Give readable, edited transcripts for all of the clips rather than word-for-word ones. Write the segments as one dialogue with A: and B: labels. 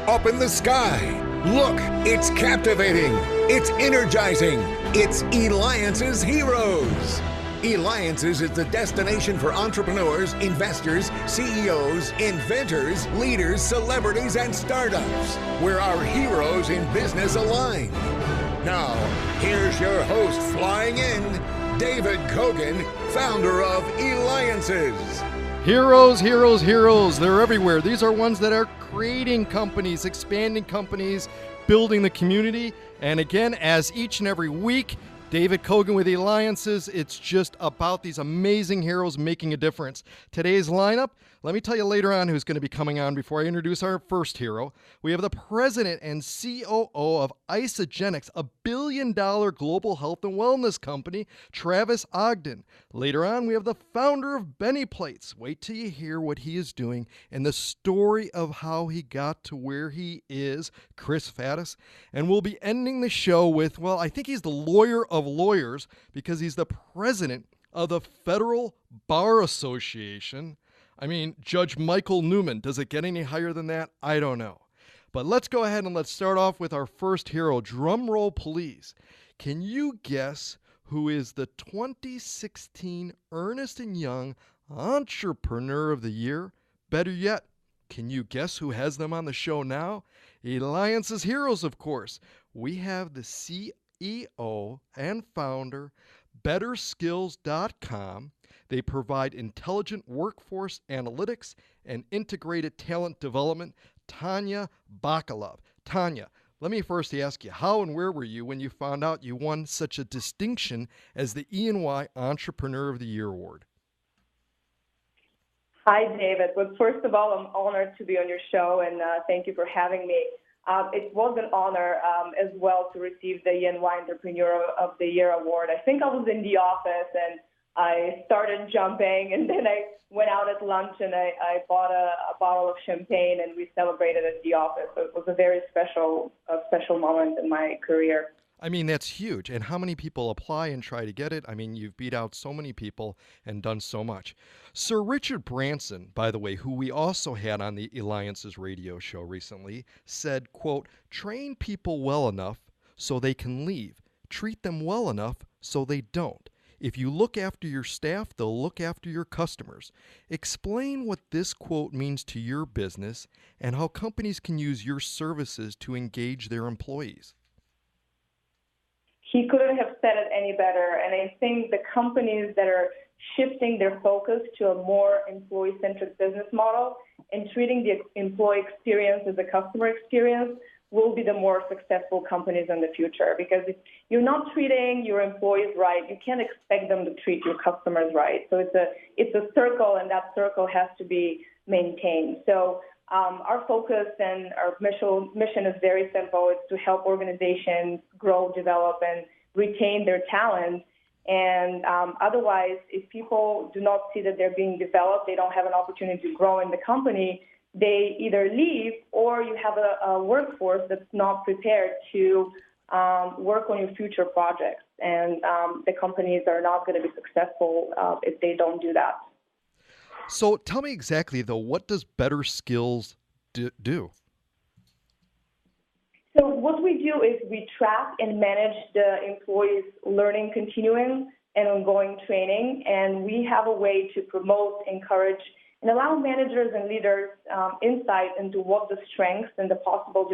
A: up in the sky. Look, it's captivating. It's energizing. It's Eliances Heroes. Eliances is the destination for entrepreneurs, investors, CEOs, inventors, leaders, celebrities, and startups, where our heroes in business align. Now, here's your host flying in, David Cogan, founder of Eliances.
B: Heroes, heroes, heroes. They're everywhere. These are ones that are creating companies, expanding companies, building the community. And again, as each and every week, David Cogan with Eliances. It's just about these amazing heroes making a difference. Today's lineup, let me tell you later on who's going to be coming on before I introduce our first hero. We have the president and COO of Isagenix, a billion-dollar global health and wellness company, Travis Ogden. Later on, we have the founder of Benny Plates. Wait till you hear what he is doing and the story of how he got to where he is, Chris Faddis. And we'll be ending the show with, well, I think he's the lawyer of lawyers because he's the president of the Federal Bar Association. I mean, Judge Michael Newman. Does it get any higher than that? I don't know. But let's go ahead and let's start off with our first hero. Drum roll, please. Can you guess who is the 2016 Ernst & Young Entrepreneur of the Year? Better yet, can you guess who has them on the show now? Eliances Heroes, of course. We have the CEO and founder, BetterSkills.com. They provide intelligent workforce analytics and integrated talent development. Tanya Bakalov. Tanya, let me first ask you, how and where were you when you found out you won such a distinction as the E&Y Entrepreneur of the Year Award?
C: Hi, David. Well, first of all, I'm honored to be on your show, and thank you for having me. It was an honor as well to receive the E&Y Entrepreneur of the Year Award. I think I was in the office, and I started jumping, and then I went out at lunch, and I bought a bottle of champagne, and we celebrated at the office. So it was a very special moment in my career.
B: I mean, that's huge. And how many people apply and try to get it? I mean, you've beat out so many people and done so much. Sir Richard Branson, by the way, who we also had on the Eliances radio show recently, said, quote, "Train people well enough so they can leave. Treat them well enough so they don't. If you look after your staff, they'll look after your customers." Explain what this quote means to your business and how companies can use your services to engage their employees.
C: He couldn't have said it any better. And I think the companies that are shifting their focus to a more employee-centric business model and treating the employee experience as a customer experience will be the more successful companies in the future. Because if you're not treating your employees right, you can't expect them to treat your customers right. So it's a circle, and that circle has to be maintained. So our focus and our mission is very simple. It's to help organizations grow, develop, and retain their talent. And otherwise, if people do not see that they're being developed, they don't have an opportunity to grow in the company, they either leave or you have a workforce that's not prepared to work on your future projects. And the companies are not going to be successful if they don't do that.
B: So tell me exactly, though, what does Better Skills do?
C: So what we do is we track and manage the employees' learning continuing and ongoing training, and we have a way to promote, encourage, and allow managers and leaders insight into what the strengths and the possible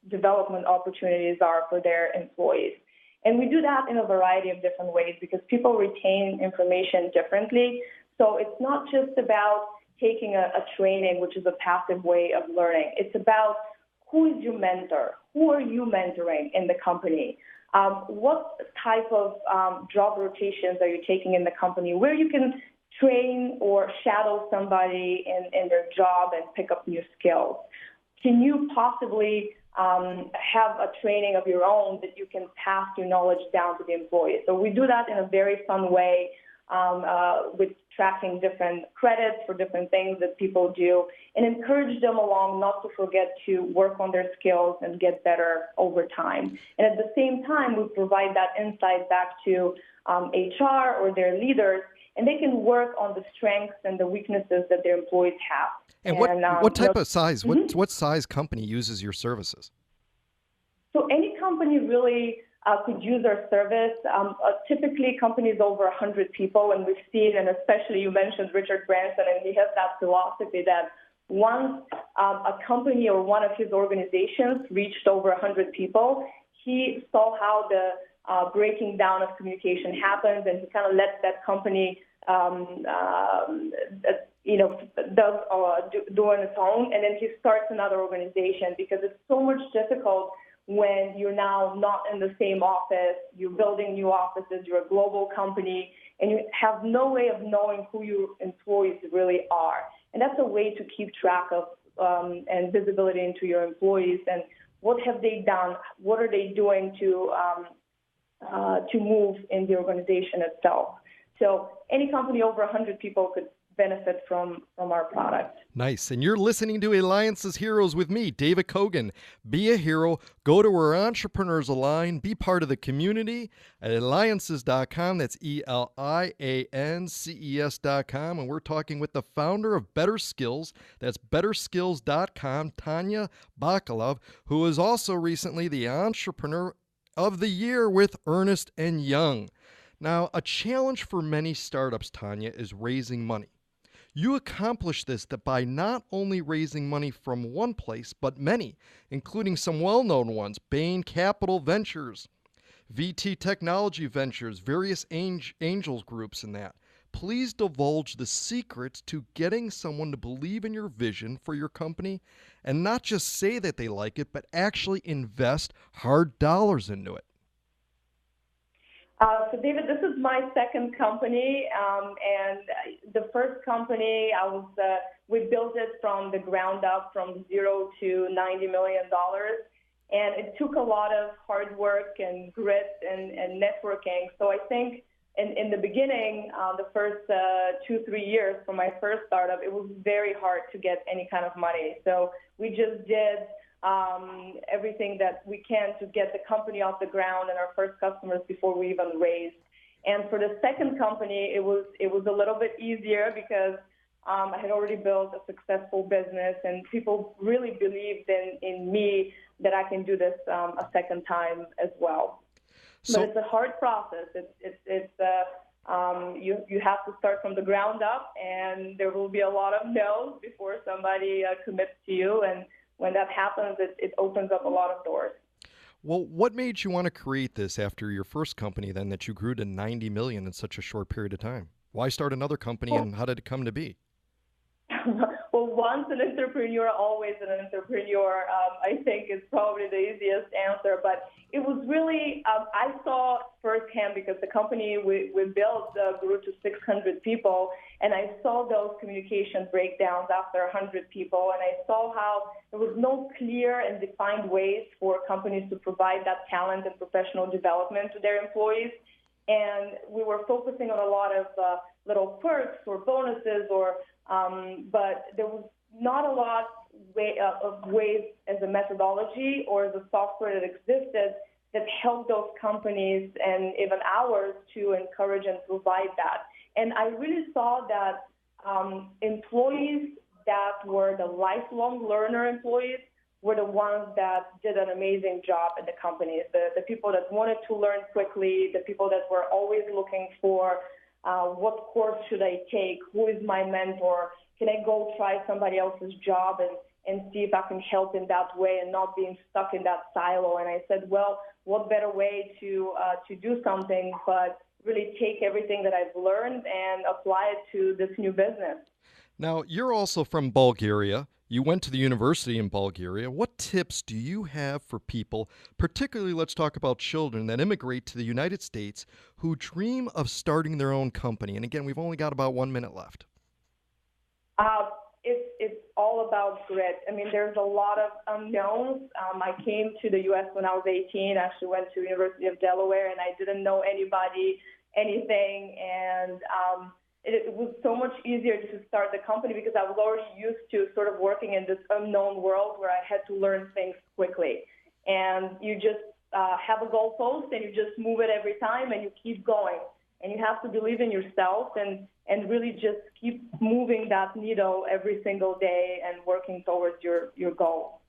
C: development opportunities are for their employees. And we do that in a variety of different ways because people retain information differently. So it's not just about taking a training, which is a passive way of learning. It's about who is your mentor? Who are you mentoring in the company? What type of job rotations are you taking in the company where you can train or shadow somebody in their job and pick up new skills? Can you possibly have a training of your own that you can pass your knowledge down to the employees? So we do that in a very fun way with tracking different credits for different things that people do and encourage them along not to forget to work on their skills and get better over time. And at the same time, we provide that insight back to HR or their leaders and they can work on the strengths and the weaknesses that their employees have.
B: And what type of size, what size company uses your services?
C: So any company really could use our service. Typically, companies over 100 people, and we've seen, and especially you mentioned Richard Branson, and he has that philosophy that once a company or one of his organizations reached over 100 people, he saw how the breaking down of communication happens, and he kind of lets that company do on its own, and then he starts another organization because it's so much difficult when you're now not in the same office, you're building new offices, you're a global company, and you have no way of knowing who your employees really are. And that's a way to keep track of and visibility into your employees and what have they done, what are they doing to move in the organization itself. So any company over 100 people could benefit from our product.
B: Nice. And you're listening to Eliances Heroes with me, David Cogan. Be a hero. Go to where entrepreneurs align. Be part of the community at Eliances.com. That's Eliances.com. And we're talking with the founder of Better Skills. That's betterskills.com, Tanya Bakalov, who was also recently the Entrepreneur of the Year with Ernst & Young. Now, a challenge for many startups, Tanya, is raising money. You accomplish this by not only raising money from one place, but many, including some well-known ones, Bain Capital Ventures, VT Technology Ventures, various angels groups and that. Please divulge the secrets to getting someone to believe in your vision for your company and not just say that they like it, but actually invest hard dollars into it.
C: So, David, this is my second company, and the first company, we built it from the ground up, from $0 to $90 million, and it took a lot of hard work and grit and networking. So I think in the beginning, the first 2-3 years for my first startup, it was very hard to get any kind of money. So we just did everything that we can to get the company off the ground and our first customers before we even raised. And for the second company, it was a little bit easier because I had already built a successful business and people really believed in me that I can do this a second time as well. But it's a hard process. You have to start from the ground up, and there will be a lot of no's before somebody commits to you. And when that happens, it opens up a lot of doors.
B: Well, what made you want to create this after your first company then that you grew to 90 million in such a short period of time? Why start another company and how did it come to be?
C: Well, once an entrepreneur, always an entrepreneur, I think is probably the easiest answer. But it was really, I saw firsthand because the company we built grew to 600 people, and I saw those communication breakdowns after 100 people, and I saw how there was no clear and defined ways for companies to provide that talent and professional development to their employees. And we were focusing on a lot of little perks or bonuses, but there was not a lot of ways as a methodology or as a software that existed that helped those companies and even ours to encourage and provide that. And I really saw that employees that were the lifelong learner employees were the ones that did an amazing job at the companies, the people that wanted to learn quickly, the people that were always looking for what course should I take, who is my mentor, can I go try somebody else's job and see if I can help in that way and not being stuck in that silo. And I said, well, what better way to do something but really take everything that I've learned and apply it to this new business.
B: Now, you're also from Bulgaria. You went to the university in Bulgaria. What tips do you have for people, particularly let's talk about children that immigrate to the United States who dream of starting their own company? And again, we've only got about 1 minute left.
C: It's all about grit. I mean, there's a lot of unknowns. I came to the U.S. when I was 18. I actually went to the University of Delaware, and I didn't know anybody, anything. And it was so much easier to start the company because I was already used to sort of working in this unknown world where I had to learn things quickly. And you just have a goalpost, and you just move it every time, and you keep going. and you have to believe in yourself and really just keep moving that needle every single day and working towards your goal.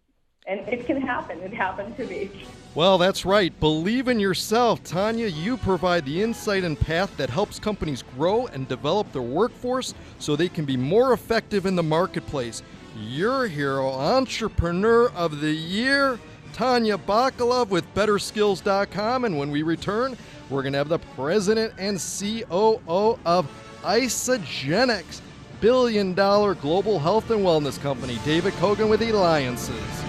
C: And it can happen. It happened to me.
B: Well, that's right. Believe in yourself. Tanya, you provide the insight and path that helps companies grow and develop their workforce so they can be more effective in the marketplace. Your hero, Entrepreneur of the Year, Tanya Bakalov with BetterSkills.com. And when we return, we're going to have the president and COO of Isagenix, billion-dollar global health and wellness company, David Cogan with Eliances.